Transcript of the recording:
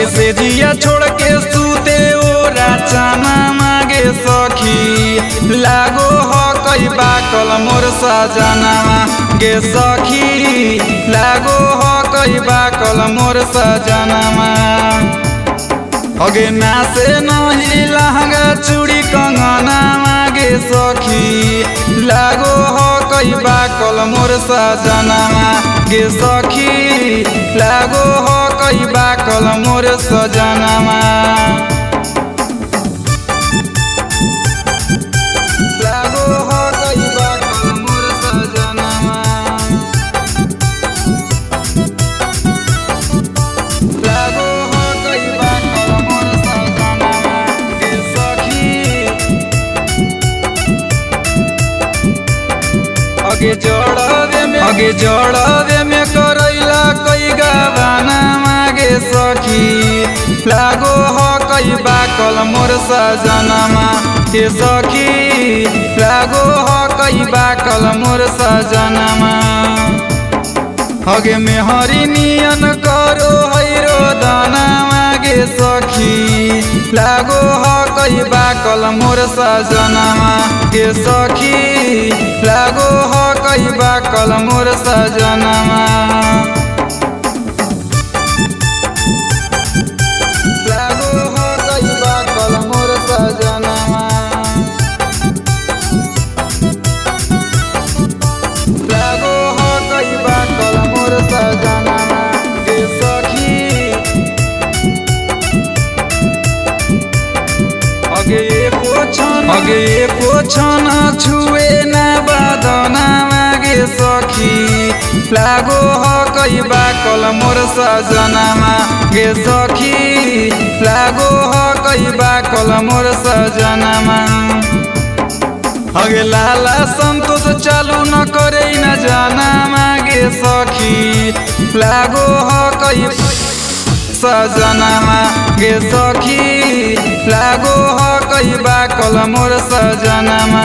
लगे से जिया छोड़ के सूते ओरा चाना मागे सखी लागो हो कई बाकल मोर सजनामा गे सखी लागो हो कई बाकल मोर सजनामा अगे नासे नहीं लहंगा चूड़ी कंगना मागे सखी लागो हो कई बाकल मोर सजनामा गे सखी लागो हो कई बाकल मोर सजनामा लागो हो कई बाकल मोर सजनामा लागो हो कई बाकल मोर सजनामा गे सखी अगे जड़वे में करैला कई गावाना मागे सखी लागो हो कई बाकल मोर सजनामा के सखी लागो हो कई बाकल मोर सजनामा अगे मेहरी नियन करो हैरो दाना मागे सखी लागो हो कई बाकल मोर सजनामा के सखी लागो हो कई बाकल मोर सजनामा लागो हो कई बाकल मोर सजनामा लागो हो कई बाकल मोर सजनामा के सखी अगे पोछन छुए ना बादना मागे सखी लागो हो कई बाकल मोर सजनामा गे सखी लागो हो कई बाकल मोर सजनामा अगे लाला संतोष चालू न करे न जाना मागे सखी लागो हो कई सजनामा गे सखी लागो हो कई बाकल मोर सजनामा।